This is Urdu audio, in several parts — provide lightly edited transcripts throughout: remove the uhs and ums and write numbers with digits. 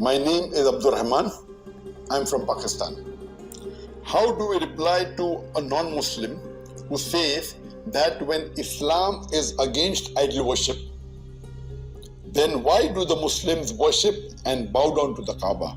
My name is Abdur Rahman. I'm from Pakistan. How do we reply to a non-Muslim who says that when Islam is against idol worship, then why do the Muslims worship and bow down to the Kaaba?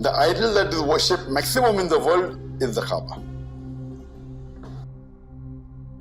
The idol that is worshipped maximum in the world is the Kaaba.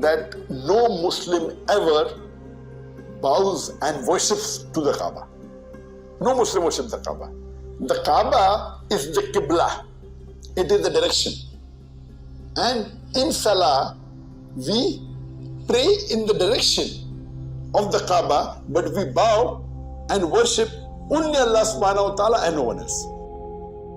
That no Muslim ever bows and worships to the Kaaba. No Muslim worships the Kaaba. The Kaaba is the Qibla. It is the direction. And in Salah, we pray in the direction of the Kaaba, but we bow and worship only Allah subhanahu wa ta'ala and no one else.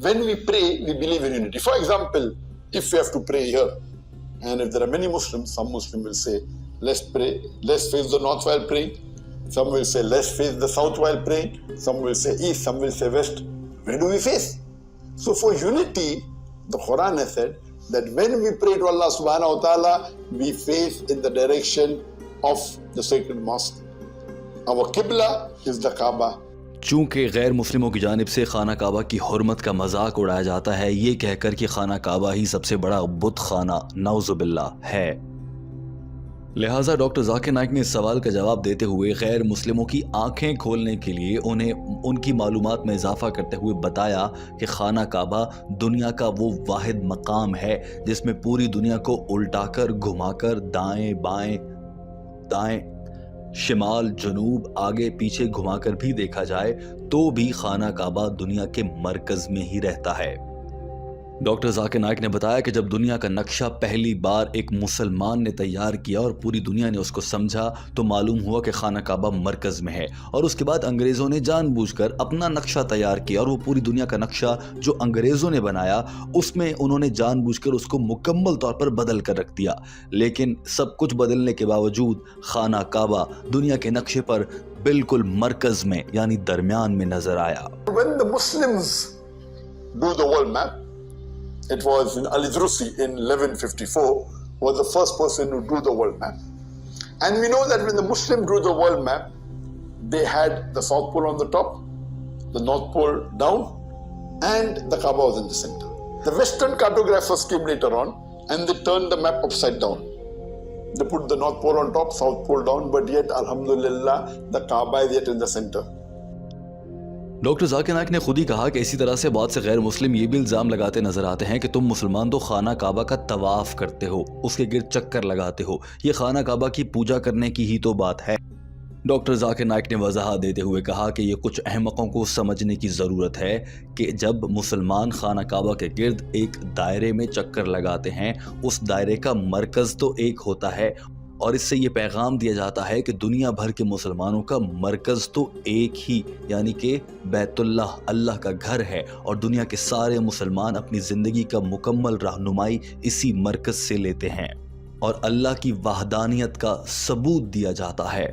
When we pray, we believe in unity. For example, if we have to pray here, and if there are many Muslims, some Muslim will say, let's pray, let's face the north while praying. Some will say, let's face the south while praying. Some will say east, some will say west. Where do we face? So for unity, the Quran has said that when we pray to Allah subhanahu wa ta'ala, we face in the direction of the sacred mosque. Our Qibla is the Kaaba. چونکہ غیر مسلموں کی جانب سے خانہ کعبہ کی حرمت کا مذاق اڑایا جاتا ہے یہ کہہ کر کہ خانہ کعبہ ہی سب سے بڑا بت خانہ نعوذ باللہ ہے۔ لہٰذا ڈاکٹر ذاکر نائک نے اس سوال کا جواب دیتے ہوئے غیر مسلموں کی آنکھیں کھولنے کے لیے انہیں ان کی معلومات میں اضافہ کرتے ہوئے بتایا کہ خانہ کعبہ دنیا کا وہ واحد مقام ہے جس میں پوری دنیا کو الٹا کر گھما کر دائیں بائیں دائیں شمال جنوب آگے پیچھے گھما کر بھی دیکھا جائے تو بھی خانہ کعبہ دنیا کے مرکز میں ہی رہتا ہے۔ ڈاکٹر ذاکر نائک نے بتایا کہ جب دنیا کا نقشہ پہلی بار ایک مسلمان نے تیار کیا اور پوری دنیا نے اس کو سمجھا تو معلوم ہوا کہ خانہ کعبہ مرکز میں ہے، اور اس کے بعد انگریزوں نے جان بوجھ کر اپنا نقشہ تیار کیا اور وہ پوری دنیا کا نقشہ جو انگریزوں نے بنایا اس میں انہوں نے جان بوجھ کر اس کو مکمل طور پر بدل کر رکھ دیا، لیکن سب کچھ بدلنے کے باوجود خانہ کعبہ دنیا کے نقشے پر بالکل مرکز میں یعنی درمیان میں نظر آیا۔ When the Muslims do the world map, it was in Al-Idrusi in 1154 was the first person who drew the world map. And we know that when the Muslim drew the world map, they had the South Pole on the top, the North Pole down, and the Kaaba was in the center. The Western cartographers came later on and they turned the map upside down. They put the North Pole on top, South Pole down, but yet, Alhamdulillah, the Kaaba is yet in the center. Doctor Zakir Naik نے خود ہی کہا کہ اسی طرح سے بہت سے غیر مسلم یہ بھی الزام لگاتے نظر آتے ہیں کہ تم مسلمان تو خانہ کعبہ کا طواف کرتے ہو، اس کے گرد چکر لگاتے ہو، یہ خانہ کعبہ کی پوجا کرنے کی ہی تو بات ہے۔ ڈاکٹر ذاکر نائک نے وضاحت دیتے ہوئے کہا کہ یہ کچھ احمقوں کو سمجھنے کی ضرورت ہے کہ جب مسلمان خانہ کعبہ کے گرد ایک دائرے میں چکر لگاتے ہیں اس دائرے کا مرکز تو ایک ہوتا ہے، اور اس سے یہ پیغام دیا جاتا ہے کہ دنیا بھر کے مسلمانوں کا مرکز تو ایک ہی یعنی کہ بیت اللہ اللہ کا گھر ہے، اور دنیا کے سارے مسلمان اپنی زندگی کا مکمل رہنمائی اسی مرکز سے لیتے ہیں، اور اللہ کی وحدانیت کا ثبوت دیا جاتا ہے۔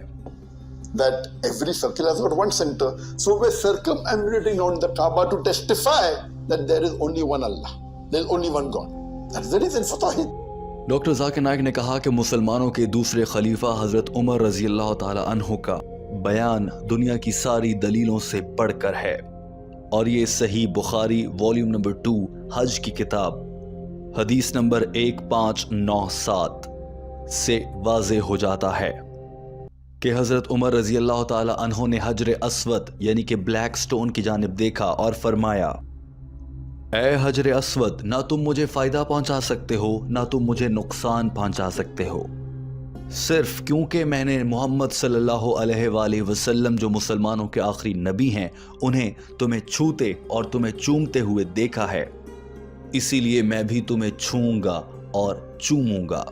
That every circle has got one center, so we're circumambulating on the Kaaba to testify that there is only one Allah, there is only one God. That's the reason for Tawheed. Doctor Zakir Naik نے کہا کہ مسلمانوں کے دوسرے خلیفہ حضرت عمر رضی اللہ تعالی عنہ کا بیان دنیا کی ساری دلیلوں سے بڑھ کر ہے، اور یہ صحیح بخاری والیوم نمبر 2 حج کی کتاب حدیث نمبر 1597 سے واضح ہو جاتا ہے کہ حضرت عمر رضی اللہ تعالی عنہ نے حجر اسود یعنی کہ بلیک سٹون کی جانب دیکھا اور فرمایا، اے حجر اسود، نہ تم مجھے فائدہ پہنچا سکتے ہو نہ تم مجھے نقصان پہنچا سکتے ہو، صرف کیونکہ میں نے محمد صلی اللہ علیہ وآلہ وسلم جو مسلمانوں کے آخری نبی ہیں انہیں تمہیں چھوتے اور تمہیں چومتے ہوئے دیکھا ہے، اسی لیے میں بھی تمہیں چھوں گا اور چوموں گا۔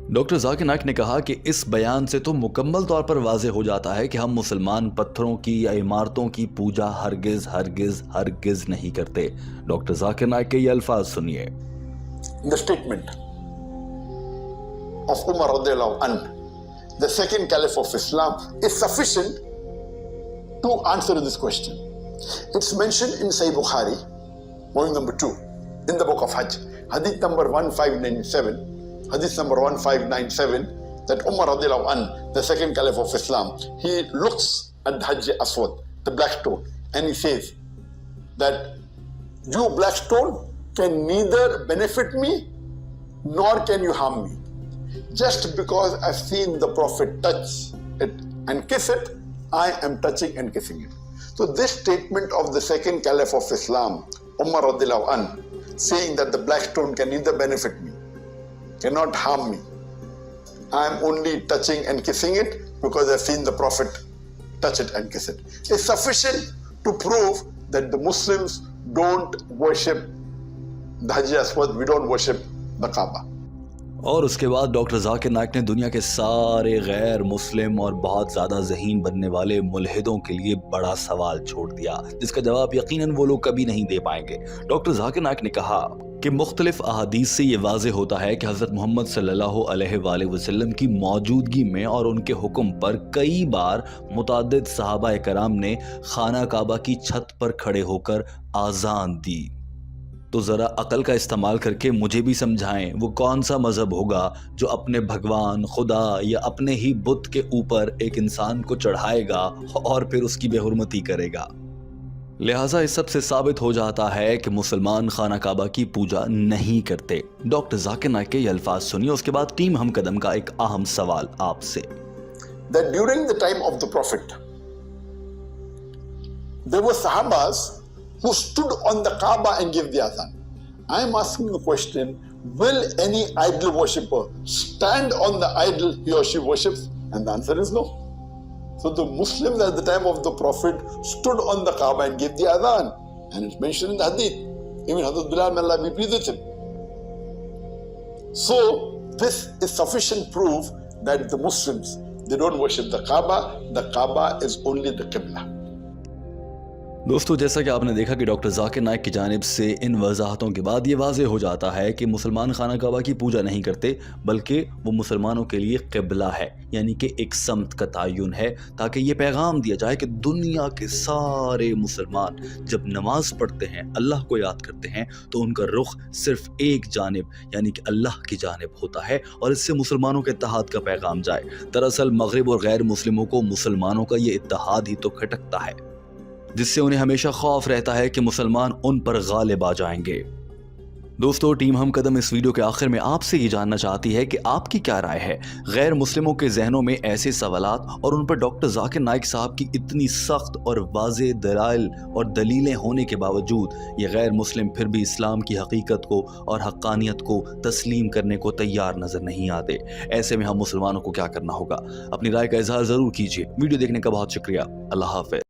ڈاکٹر ذاکر نائک نے کہا کہ اس بیان سے تو مکمل طور پر واضح ہو جاتا ہے کہ ہم مسلمان پتھروں کی یا عمارتوں کی پوجا ہرگز ہرگز ہرگز نہیں کرتے۔ ڈاکٹر ذاکر نائک کے یہ الفاظ سنیے۔ The statement of Umar radiallahu anhu, the second caliph of Islam, is sufficient to answer this question. It's mentioned in Sahih Bukhari, volume number 2, in the book of Hajj, hadith number 1597, hadith number 1597, that Umar radiallahu anhu, the second caliph of Islam, he looks at the Hajj Aswad, the black stone, and he says that you black stone can neither benefit me nor can you harm me. Just because I've seen the Prophet touch it and kiss it, I am touching and kissing it. So this statement of the second caliph of Islam, Umar radiallahu anhu, saying that the black stone can neither benefit me, cannot harm me, I am only touching and kissing it because I've seen the Prophet touch it and kiss it, is sufficient to prove that the Muslims don't worship the Hajj Aswad, we don't worship the Kaaba. اور اس کے بعد ڈاکٹر ذاکر نائک نے دنیا کے سارے غیر مسلم اور بہت زیادہ ذہین بننے والے ملحدوں کے لیے بڑا سوال چھوڑ دیا جس کا جواب یقیناً وہ لوگ کبھی نہیں دے پائیں گے۔ ڈاکٹر ذاکر نائک نے کہا کہ مختلف احادیث سے یہ واضح ہوتا ہے کہ حضرت محمد صلی اللہ علیہ وآلہ وسلم کی موجودگی میں اور ان کے حکم پر کئی بار متعدد صحابہ کرام نے خانہ کعبہ کی چھت پر کھڑے ہو کر آذان دی۔ تو ذرا عقل کا استعمال کر کے مجھے بھی سمجھائیں وہ کون سا مذہب ہوگا جو اپنے بھگوان خدا یا اپنے ہی بت کے اوپر ایک انسان کو چڑھائے گا اور پھر اس کی بے حرمتی کرے گا۔ لہٰذا اس سب سے ثابت ہو جاتا ہے کہ مسلمان خانہ کعبہ کی پوجا نہیں کرتے۔ ڈاکٹر ذاکر نائک کے یہ الفاظ سنیے، اس کے بعد ٹیم ہم قدم کا ایک اہم سوال آپ سے۔ That during the time of the Prophet, there were Sahabas who stood on the Kaaba and gave the adhan. I am asking the question, will any idol worshipper stand on the idol he or she worships? And the answer is no. So the Muslims at the time of the Prophet stood on the Kaaba and gave the adhan. And it's mentioned in the hadith. Even Hazrat Bilal, may Allah be pleased with him. So this is sufficient proof that the Muslims, they don't worship the Kaaba. The Kaaba is only the Qibla. دوستو جیسا کہ آپ نے دیکھا کہ ڈاکٹر ذاکر نائک کی جانب سے ان وضاحتوں کے بعد یہ واضح ہو جاتا ہے کہ مسلمان خانہ کعبہ کی پوجا نہیں کرتے، بلکہ وہ مسلمانوں کے لیے قبلہ ہے، یعنی کہ ایک سمت کا تعین ہے، تاکہ یہ پیغام دیا جائے کہ دنیا کے سارے مسلمان جب نماز پڑھتے ہیں، اللہ کو یاد کرتے ہیں، تو ان کا رخ صرف ایک جانب یعنی کہ اللہ کی جانب ہوتا ہے، اور اس سے مسلمانوں کے اتحاد کا پیغام جائے۔ دراصل مغرب اور غیر مسلموں کو مسلمانوں کا یہ اتحاد ہی تو کھٹکتا ہے، جس سے انہیں ہمیشہ خوف رہتا ہے کہ مسلمان ان پر غالب آ جائیں گے۔ دوستو ٹیم ہم قدم اس ویڈیو کے آخر میں آپ سے یہ جاننا چاہتی ہے کہ آپ کی کیا رائے ہے؟ غیر مسلموں کے ذہنوں میں ایسے سوالات اور ان پر ڈاکٹر ذاکر نائک صاحب کی اتنی سخت اور واضح دلائل اور دلیلیں ہونے کے باوجود یہ غیر مسلم پھر بھی اسلام کی حقیقت کو اور حقانیت کو تسلیم کرنے کو تیار نظر نہیں آتے۔ ایسے میں ہم مسلمانوں کو کیا کرنا ہوگا؟ اپنی رائے کا اظہار ضرور کیجیے۔ ویڈیو دیکھنے کا بہت شکریہ۔ اللہ حافظ۔